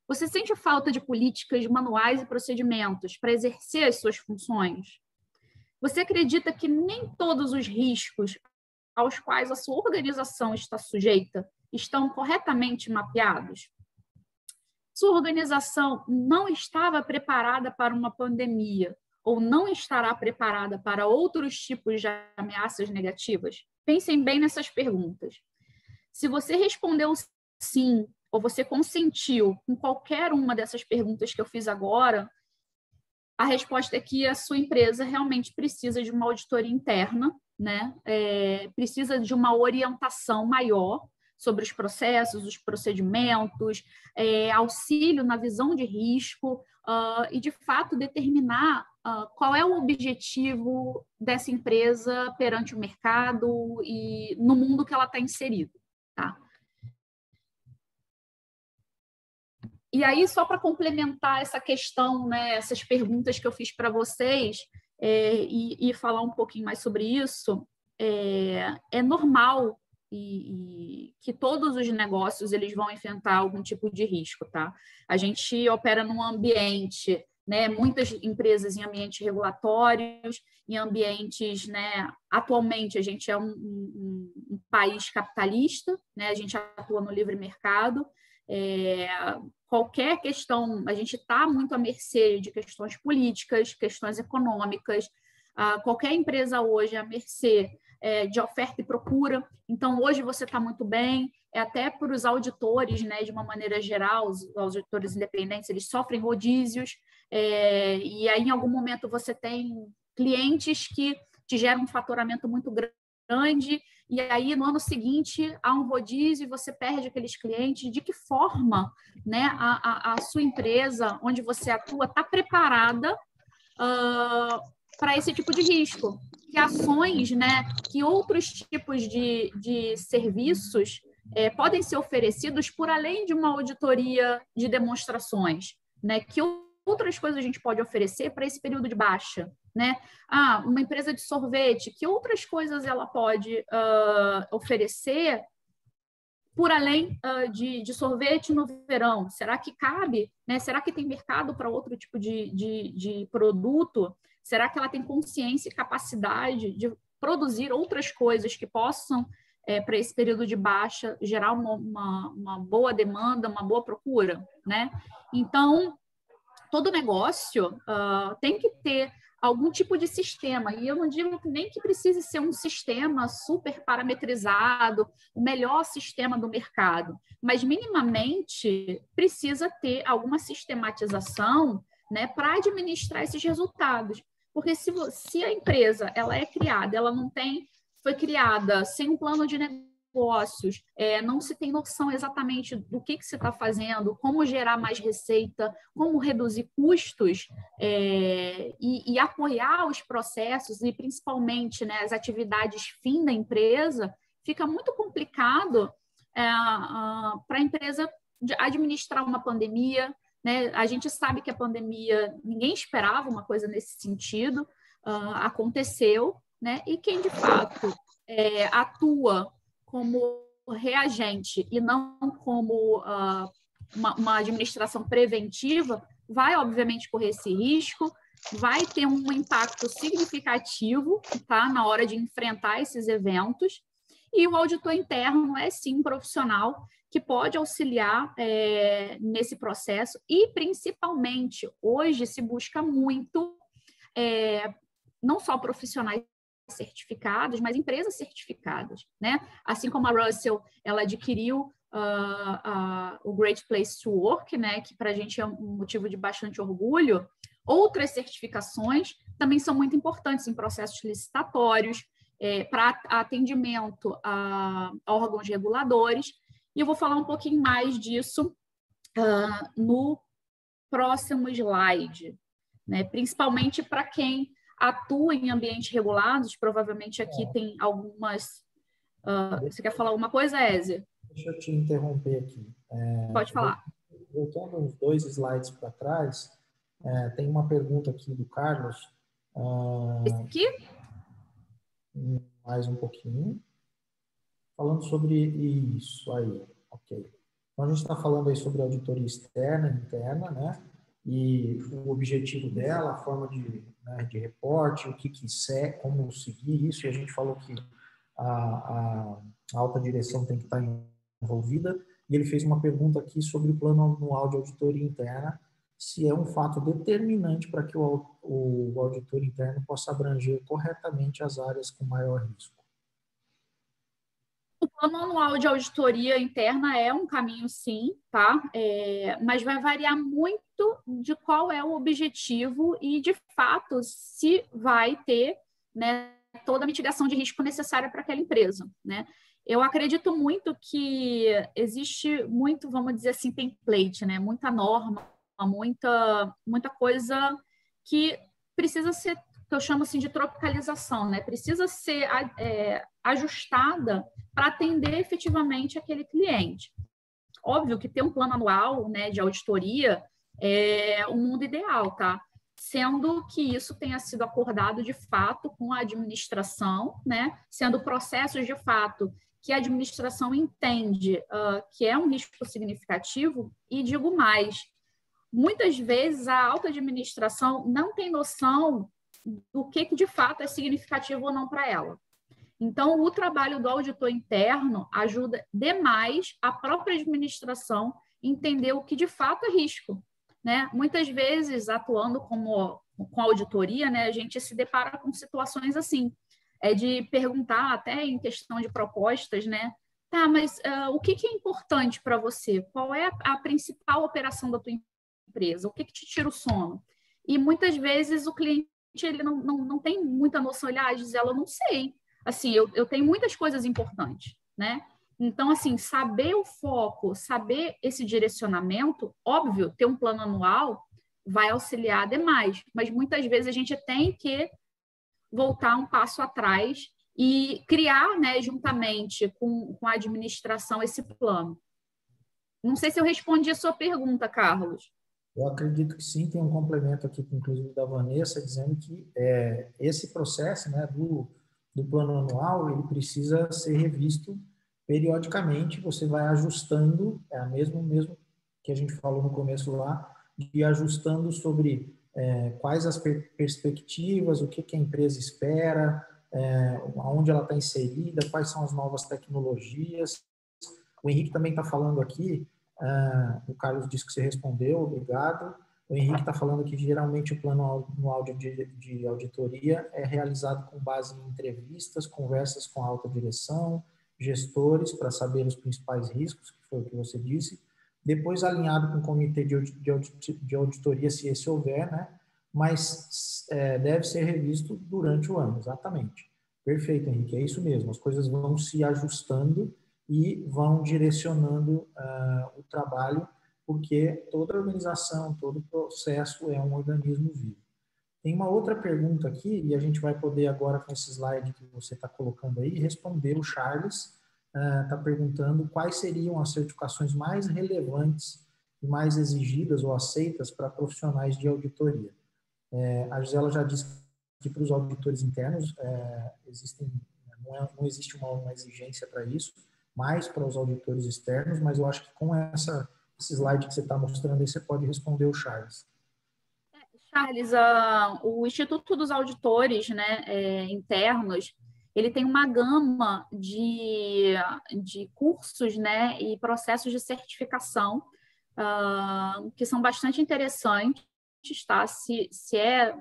Você sente falta de políticas, manuais e procedimentos para exercer as suas funções? Você acredita que nem todos os riscos aos quais a sua organização está sujeita estão corretamente mapeados? Sua organização não estava preparada para uma pandemia ou não estará preparada para outros tipos de ameaças negativas? Pensem bem nessas perguntas. Se você respondeu sim, ou você consentiu com qualquer uma dessas perguntas que eu fiz agora, a resposta é que a sua empresa realmente precisa de uma auditoria interna, né? Precisa de uma orientação maior sobre os processos, os procedimentos, auxílio na visão de risco e, de fato, determinar qual é o objetivo dessa empresa perante o mercado e no mundo que ela está inserida, tá? E aí, só para complementar essa questão, né, essas perguntas que eu fiz para vocês e falar um pouquinho mais sobre isso, é normal e que todos os negócios eles vão enfrentar algum tipo de risco, tá? A gente opera num ambiente, né, muitas empresas em ambientes regulatórios, em ambientes, né, atualmente a gente é um país capitalista, né, a gente atua no livre mercado, qualquer questão, a gente está muito à mercê de questões políticas, questões econômicas, qualquer empresa hoje é à mercê de oferta e procura. Então, hoje você está muito bem, até para os auditores, né, de uma maneira geral, os auditores independentes, eles sofrem rodízios, e aí em algum momento você tem clientes que te geram um faturamento muito grande, e aí no ano seguinte há um rodízio e você perde aqueles clientes. De que forma, né, a sua empresa, onde você atua, está preparada para esse tipo de risco? Que ações, né, que outros tipos de serviços podem ser oferecidos por além de uma auditoria de demonstrações, né? Que outras coisas a gente pode oferecer para esse período de baixa, né? Uma empresa de sorvete, que outras coisas ela pode oferecer por além de sorvete no verão? Será que cabe? Né? Será que tem mercado para outro tipo de produto? Será que ela tem consciência e capacidade de produzir outras coisas que possam, para esse período de baixa, gerar uma boa demanda, uma boa procura? Né? Então, todo negócio tem que ter algum tipo de sistema, e eu não digo nem que precise ser um sistema super parametrizado, o melhor sistema do mercado, mas minimamente precisa ter alguma sistematização, né, para administrar esses resultados. Porque se a empresa ela é criada, ela não foi criada sem um plano de negócios, não se tem noção exatamente do que se está fazendo, como gerar mais receita, como reduzir custos e apoiar os processos e principalmente, né, as atividades fim da empresa, fica muito complicado para a empresa administrar uma pandemia, né? A gente sabe que a pandemia, ninguém esperava uma coisa nesse sentido, aconteceu, né? E quem de fato atua como reagente e não como uma administração preventiva, vai, obviamente, correr esse risco, vai ter um impacto significativo, tá, na hora de enfrentar esses eventos, e o auditor interno é, sim, um profissional que pode auxiliar nesse processo e, principalmente, hoje se busca muito não só profissionais certificados, mas empresas certificadas, né? Assim como a Russell, ela adquiriu o Great Place to Work, né? Que para a gente é um motivo de bastante orgulho. Outras certificações também são muito importantes em processos licitatórios, para atendimento a órgãos reguladores. E eu vou falar um pouquinho mais disso no próximo slide, né? Principalmente para quem atua em ambientes regulados, provavelmente aqui tem algumas... você quer falar alguma coisa, Ézia? Deixa eu te interromper aqui. Pode falar. Voltando uns 2 slides para trás, tem uma pergunta aqui do Carlos. Esse aqui? Mais um pouquinho. Falando sobre isso aí. Ok. Então, a gente está falando aí sobre auditoria externa e interna, né? E o objetivo dela, a forma de reporte, como seguir isso, e a gente falou que a alta direção tem que estar envolvida, e ele fez uma pergunta aqui sobre o plano anual de auditoria interna, se é um fato determinante para que o auditor interno possa abranger corretamente as áreas com maior risco. O plano anual de auditoria interna é um caminho, sim, tá? Mas vai variar muito de qual é o objetivo e, de fato, se vai ter, né, toda a mitigação de risco necessária para aquela empresa, né? Eu acredito muito que existe muito, vamos dizer assim, template, né? Muita norma, muita coisa que precisa ser, que eu chamo assim de tropicalização, né? Precisa ser ajustada para atender efetivamente aquele cliente. Óbvio que ter um plano anual, né, de auditoria é o mundo ideal, tá? Sendo que isso tenha sido acordado de fato com a administração, né? Sendo processos de fato que a administração entende que é um risco significativo, e digo mais, muitas vezes a alta administração não tem noção do que de fato é significativo ou não para ela. Então, o trabalho do auditor interno ajuda demais a própria administração a entender o que de fato é risco, né? Muitas vezes, atuando com auditoria, né, a gente se depara com situações assim, de perguntar até em questão de propostas, né? Tá, mas o que é importante para você? Qual é a principal operação da tua empresa? O que te tira o sono? E muitas vezes o cliente ele não tem muita noção, Gisela, eu não sei. Assim, eu tenho muitas coisas importantes, né? Então, assim, saber o foco, saber esse direcionamento, óbvio, ter um plano anual vai auxiliar demais, mas muitas vezes a gente tem que voltar um passo atrás e criar, né, juntamente com a administração, esse plano. Não sei se eu respondi a sua pergunta, Carlos. Eu acredito que sim, tem um complemento aqui, inclusive, da Vanessa, dizendo que esse processo, né, do plano anual, ele precisa ser revisto periodicamente, você vai ajustando, mesmo que a gente falou no começo lá, de ir ajustando sobre quais as perspectivas, o que a empresa espera, onde ela está inserida, quais são as novas tecnologias. O Henrique também está falando aqui, o Carlos disse que você respondeu, obrigado. O Henrique está falando que geralmente o plano anual de auditoria é realizado com base em entrevistas, conversas com a alta direção, gestores, para saber os principais riscos, que foi o que você disse, depois alinhado com o comitê de auditoria, se esse houver, né? Mas deve ser revisto durante o ano, exatamente. Perfeito, Henrique, é isso mesmo, as coisas vão se ajustando e vão direcionando o trabalho, porque toda organização, todo processo é um organismo vivo. Tem uma outra pergunta aqui, e a gente vai poder agora, com esse slide que você está colocando aí, responder. O Charles está perguntando quais seriam as certificações mais relevantes e mais exigidas ou aceitas para profissionais de auditoria. A Gisela já disse que para os auditores internos não existe uma exigência para isso, mais para os auditores externos, mas eu acho que com esse slide que você está mostrando aí, você pode responder o Charles. Charles, o Instituto dos Auditores, né, internos, ele tem uma gama de cursos, né, e processos de certificação que são bastante interessantes, tá? Se é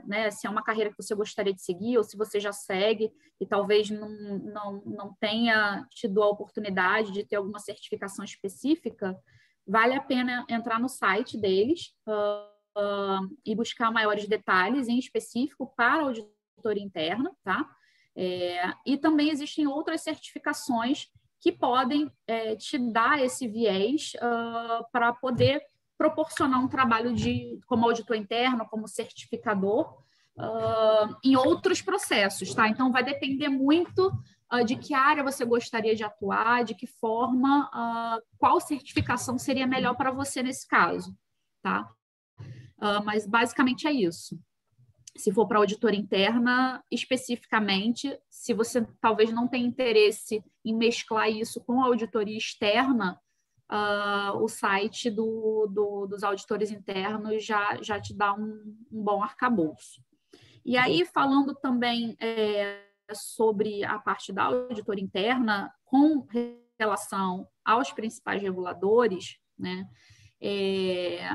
uma carreira que você gostaria de seguir, ou se você já segue e talvez não tenha tido a oportunidade de ter alguma certificação específica, vale a pena entrar no site deles e buscar maiores detalhes, em específico para a auditoria interna, tá? E também existem outras certificações que podem te dar esse viés para poder proporcionar um trabalho como auditor interno, como certificador, em outros processos, tá? Então, vai depender muito de que área você gostaria de atuar, de que forma, qual certificação seria melhor para você nesse caso, tá? Mas, basicamente, é isso. Se for para auditoria interna, especificamente, se você talvez não tenha interesse em mesclar isso com a auditoria externa, o site dos auditores internos já te dá um bom arcabouço. E aí, falando também sobre a parte da auditoria interna, com relação aos principais reguladores, né,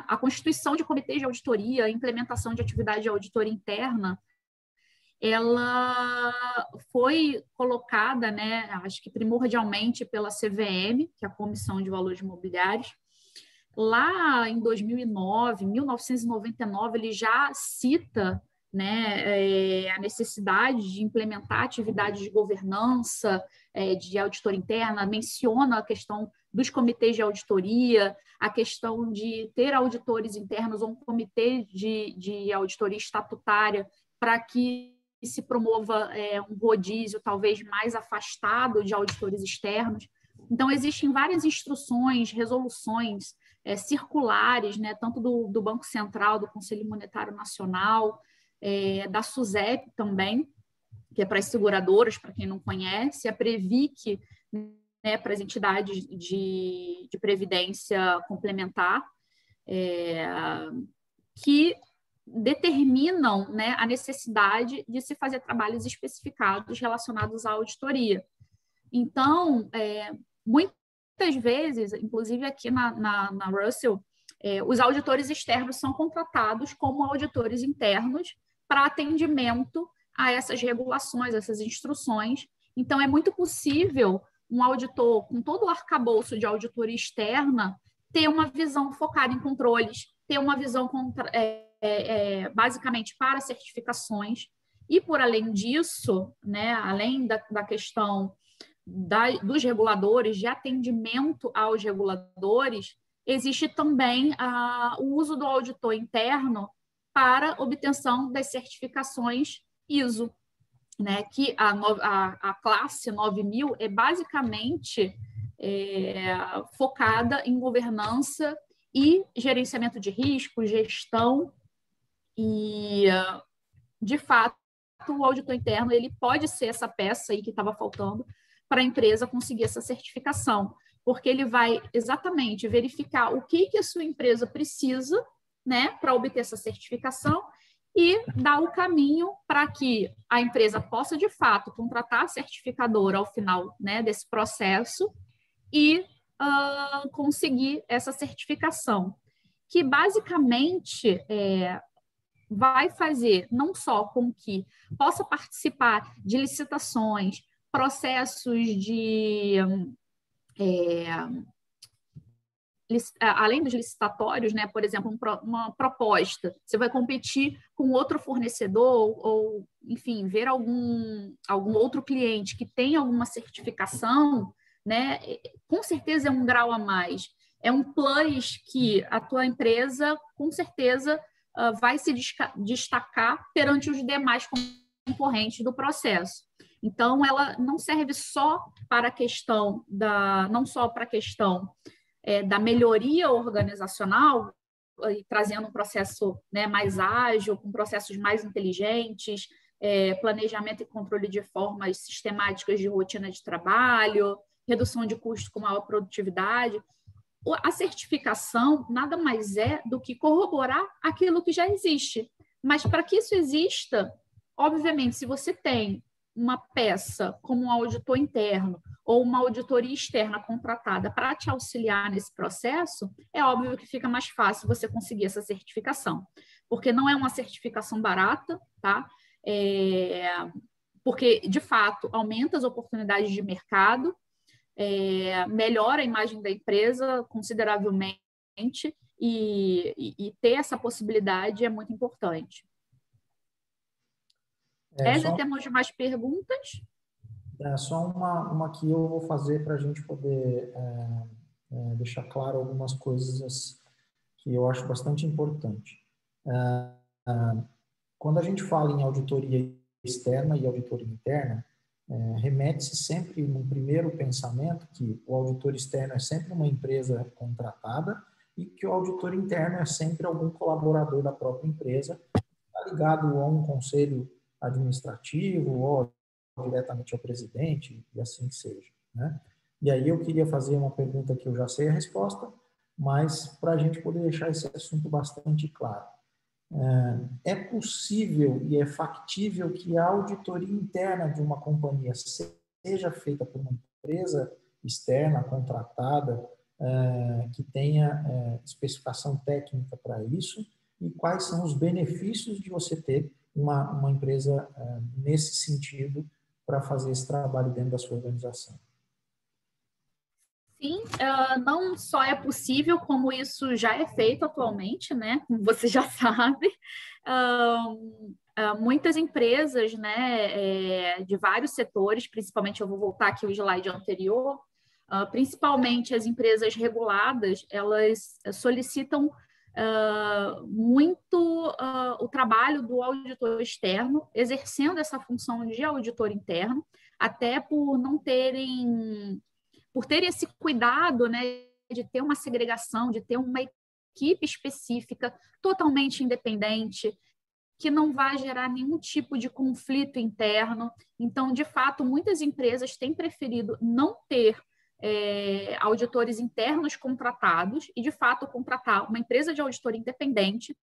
a constituição de comitês de auditoria, a implementação de atividade de auditoria interna, ela foi colocada, né, acho que primordialmente pela CVM, que é a Comissão de Valores Imobiliários. Lá em 1999, ele já cita, né, a necessidade de implementar atividades de governança, de auditoria interna, menciona a questão dos comitês de auditoria, a questão de ter auditores internos ou um comitê de auditoria estatutária para que se promova um rodízio talvez mais afastado de auditores externos. Então, existem várias instruções, resoluções circulares, né, tanto do Banco Central, do Conselho Monetário Nacional, da SUSEP também, que é para as seguradoras, para quem não conhece, a Previc, né, para as entidades de previdência complementar, que determinam, né, a necessidade de se fazer trabalhos especificados relacionados à auditoria. Então, muitas vezes, inclusive aqui na Russell, os auditores externos são contratados como auditores internos para atendimento a essas regulações, essas instruções. Então, é muito possível um auditor, com todo o arcabouço de auditoria externa, ter uma visão focada em controles, ter uma visão basicamente para certificações. E, por além disso, né, além da questão dos reguladores, de atendimento aos reguladores, existe também o uso do auditor interno para obtenção das certificações ISO. né, que a classe 9000 é basicamente focada em governança e gerenciamento de risco, gestão e, de fato, o auditor interno ele pode ser essa peça aí que estava faltando para a empresa conseguir essa certificação, porque ele vai exatamente verificar o que a sua empresa precisa, né, para obter essa certificação e dar o caminho para que a empresa possa, de fato, contratar a certificadora ao final, né, desse processo e conseguir essa certificação, que basicamente vai fazer não só com que possa participar de licitações, processos de além dos licitatórios, né, por exemplo, uma proposta, você vai competir com outro fornecedor ou enfim, ver algum outro cliente que tem alguma certificação, né, com certeza é um grau a mais, é um plus que a tua empresa, com certeza, vai se destacar perante os demais concorrentes do processo. Então, ela não serve só para a questão da melhoria organizacional, trazendo um processo, né, mais ágil, com processos mais inteligentes, planejamento e controle de formas sistemáticas de rotina de trabalho, redução de custos com maior produtividade. A certificação nada mais é do que corroborar aquilo que já existe. Mas para que isso exista, obviamente, se você tem uma peça como um auditor interno ou uma auditoria externa contratada para te auxiliar nesse processo, é óbvio que fica mais fácil você conseguir essa certificação, porque não é uma certificação barata, tá? Porque, de fato, aumenta as oportunidades de mercado, melhora a imagem da empresa consideravelmente e ter essa possibilidade é muito importante. Temos mais perguntas? Só uma que eu vou fazer para a gente poder deixar claro algumas coisas que eu acho bastante importante. Quando a gente fala em auditoria externa e auditoria interna, remete-se sempre num primeiro pensamento que o auditor externo é sempre uma empresa contratada e que o auditor interno é sempre algum colaborador da própria empresa, tá ligado a um conselho administrativo ou diretamente ao presidente e assim que seja, né? E aí eu queria fazer uma pergunta que eu já sei a resposta, mas para a gente poder deixar esse assunto bastante claro. É possível e é factível que a auditoria interna de uma companhia seja feita por uma empresa externa, contratada, que tenha especificação técnica para isso, e quais são os benefícios de você ter uma empresa nesse sentido para fazer esse trabalho dentro da sua organização? Sim, não só é possível, como isso já é feito atualmente, né? Como você já sabe. Muitas empresas, né, de vários setores, principalmente, eu vou voltar aqui ao slide anterior, principalmente as empresas reguladas, elas solicitam muito o trabalho do auditor externo, exercendo essa função de auditor interno, até por terem esse cuidado, né, de ter uma segregação, de ter uma equipe específica, totalmente independente, que não vai gerar nenhum tipo de conflito interno. Então, de fato, muitas empresas têm preferido não ter auditores internos contratados e, de fato, contratar uma empresa de auditoria independente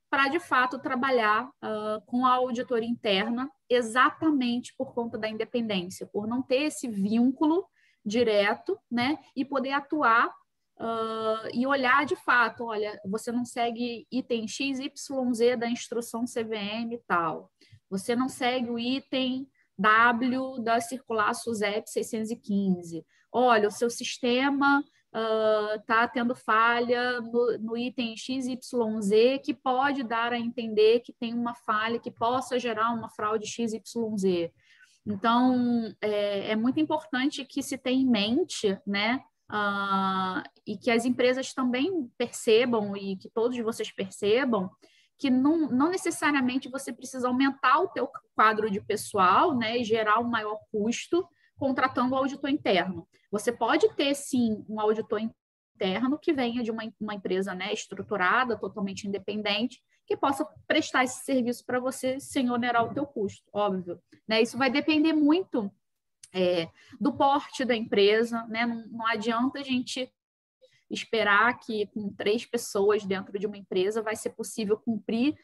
para, de fato, trabalhar com a auditoria interna exatamente por conta da independência, por não ter esse vínculo direto, né, e poder atuar e olhar de fato, olha, você não segue item XYZ da instrução CVM e tal, você não segue o item W da circular SUSEP 615, olha, o seu sistema está tendo falha no item XYZ que pode dar a entender que tem uma falha que possa gerar uma fraude XYZ. Então, é muito importante que se tenha em mente, né, e que as empresas também percebam e que todos vocês percebam que não necessariamente você precisa aumentar o teu quadro de pessoal, né, e gerar um maior custo contratando um auditor interno. Você pode ter, sim, um auditor interno que venha de uma empresa, né, estruturada, totalmente independente, que possa prestar esse serviço para você sem onerar o teu custo, óbvio. Né? Isso vai depender muito do porte da empresa, né? Não adianta a gente esperar que com 3 pessoas dentro de uma empresa vai ser possível cumprir,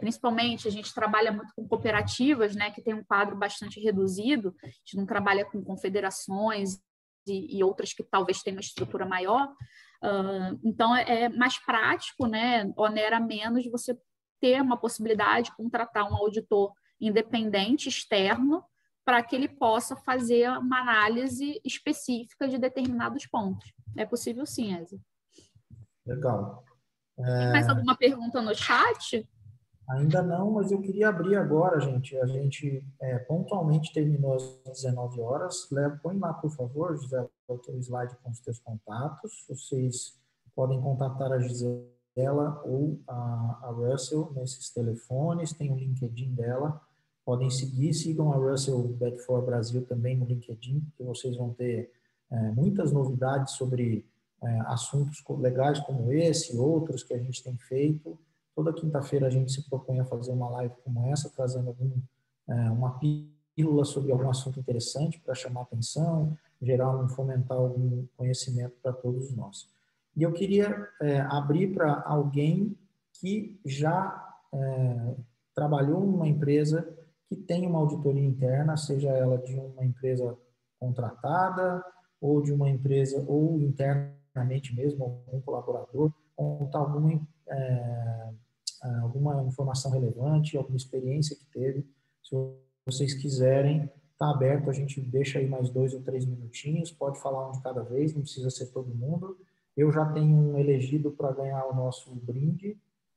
principalmente a gente trabalha muito com cooperativas, né, que tem um quadro bastante reduzido, a gente não trabalha com confederações e outras que talvez tenham uma estrutura maior, então é mais prático, né, onera menos você ter uma possibilidade de contratar um auditor independente, externo, para que ele possa fazer uma análise específica de determinados pontos. É possível sim, Ezio. Legal. Tem mais alguma pergunta no chat? Ainda não, mas eu queria abrir agora, gente. A gente pontualmente terminou às 19 horas. Põe lá, por favor, José, o teu slide com os teus contatos. Vocês podem contatar a Gisela ou a Russell nesses telefones. Tem o LinkedIn dela. Podem seguir, sigam a Russell Bedford Brasil também no LinkedIn, que vocês vão ter muitas novidades sobre assuntos legais como esse e outros que a gente tem feito. Toda quinta-feira a gente se propõe a fazer uma live como essa, trazendo uma pílula sobre algum assunto interessante para chamar atenção, fomentar algum conhecimento para todos nós. E eu queria abrir para alguém que já trabalhou numa empresa que tem uma auditoria interna, seja ela de uma empresa contratada ou de uma empresa, ou internamente mesmo, algum colaborador, contar alguma informação relevante, alguma experiência que teve. Se vocês quiserem, está aberto, a gente deixa aí mais 2 ou 3 minutinhos, pode falar um de cada vez, não precisa ser todo mundo. Eu já tenho um elegido para ganhar o nosso brinde,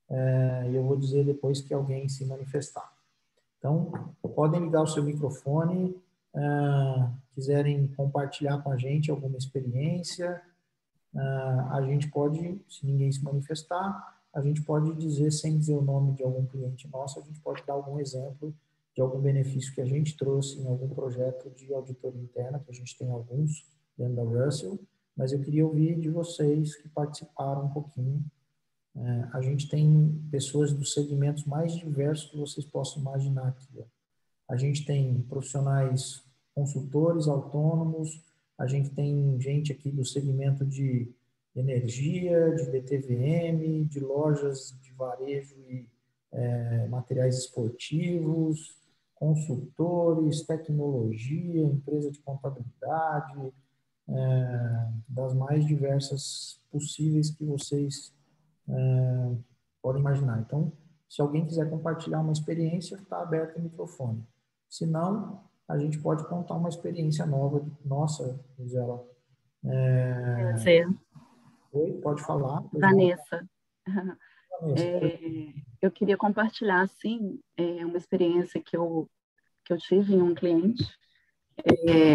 e eu vou dizer depois que alguém se manifestar. Então, podem ligar o seu microfone, quiserem compartilhar com a gente alguma experiência, a gente pode, se ninguém se manifestar, a gente pode dizer, sem dizer o nome de algum cliente nosso, a gente pode dar algum exemplo de algum benefício que a gente trouxe em algum projeto de auditoria interna, que a gente tem alguns dentro da Russell, mas eu queria ouvir de vocês que participaram um pouquinho. A gente tem pessoas dos segmentos mais diversos que vocês possam imaginar aqui. A gente tem profissionais consultores autônomos, a gente tem gente aqui do segmento de energia, de DTVM, de lojas de varejo e materiais esportivos, consultores, tecnologia, empresa de contabilidade, das mais diversas possíveis que vocês podem imaginar. Então, se alguém quiser compartilhar uma experiência, está aberto o microfone. Se não, a gente pode contar uma experiência nova. Nossa, Gisela. Oi, pode falar. Vanessa. Eu queria compartilhar, sim, uma experiência que eu tive em um cliente.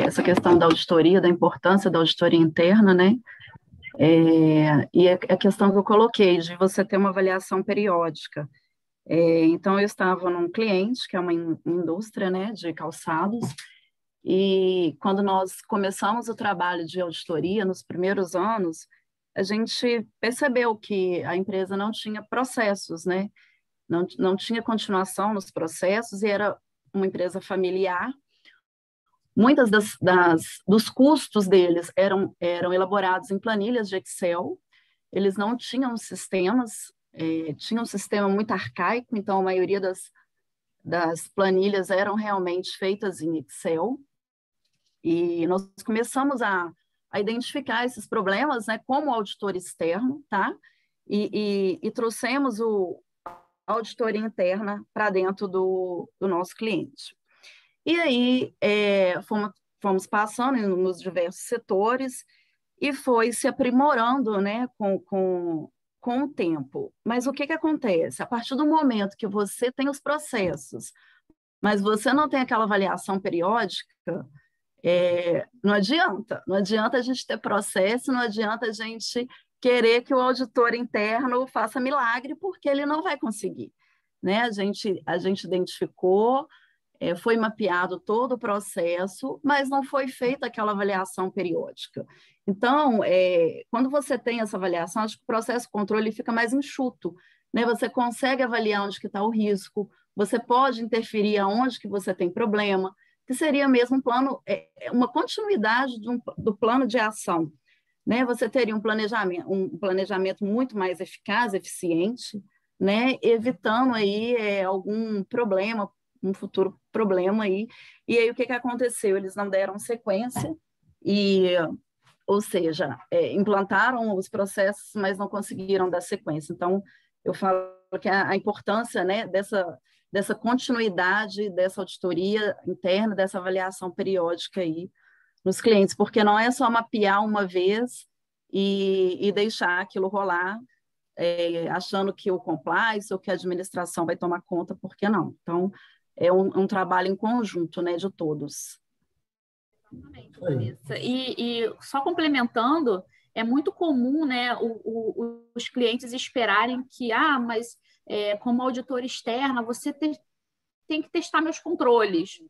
Essa questão da auditoria, da importância da auditoria interna, né? E a questão que eu coloquei de você ter uma avaliação periódica. Então, eu estava num cliente, que é uma indústria, né, de calçados, e quando nós começamos o trabalho de auditoria, nos primeiros anos, a gente percebeu que a empresa não tinha processos, né? Não tinha continuação nos processos, e era uma empresa familiar. Muitas dos custos deles eram elaborados em planilhas de Excel, eles não tinham sistemas, tinha um sistema muito arcaico, então a maioria das planilhas eram realmente feitas em Excel, e nós começamos a identificar esses problemas, né, como auditor externo, tá? E trouxemos a auditoria interna para dentro do nosso cliente. E aí fomos passando nos diversos setores e foi se aprimorando, né, com o tempo. Mas o que acontece? A partir do momento que você tem os processos, mas você não tem aquela avaliação periódica, não adianta a gente ter processo, não adianta a gente querer que o auditor interno faça milagre, porque ele não vai conseguir, né? A gente identificou, foi mapeado todo o processo, mas não foi feita aquela avaliação periódica. Então, quando você tem essa avaliação, acho que o processo de controle fica mais enxuto, né? Você consegue avaliar onde que está o risco, você pode interferir aonde que você tem problema, que seria mesmo um plano, uma continuidade do plano de ação, né? Você teria um planejamento muito mais eficaz, eficiente, né? Evitando aí algum problema, um futuro problema aí. E aí o que aconteceu? Eles não deram sequência ou seja, implantaram os processos, mas não conseguiram dar sequência. Então, eu falo que a importância, né, dessa continuidade, dessa auditoria interna, dessa avaliação periódica aí nos clientes, porque não é só mapear uma vez e deixar aquilo rolar, achando que o compliance ou que a administração vai tomar conta, por que não? Então, é um trabalho em conjunto, né, de todos. Exatamente, Vanessa. E só complementando, é muito comum, né, os clientes esperarem que, mas como auditor externa, você tem que testar meus controles.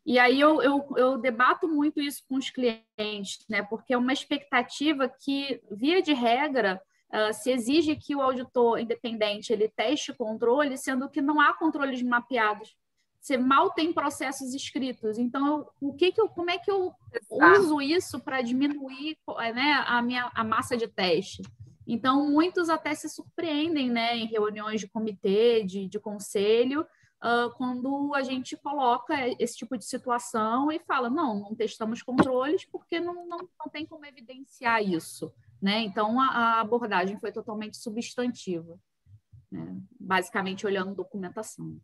E aí eu debato muito isso com os clientes, né, porque é uma expectativa que, via de regra, se exige que o auditor independente ele teste controle, sendo que não há controles mapeados. Você mal tem processos escritos. Então, como é que eu uso isso para diminuir, né, a massa de teste? Então, muitos até se surpreendem, né, em reuniões de comitê, de conselho, quando a gente coloca esse tipo de situação e fala, não testamos controles porque não tem como evidenciar isso, né? Então, a abordagem foi totalmente substantiva, né? Basicamente olhando documentação.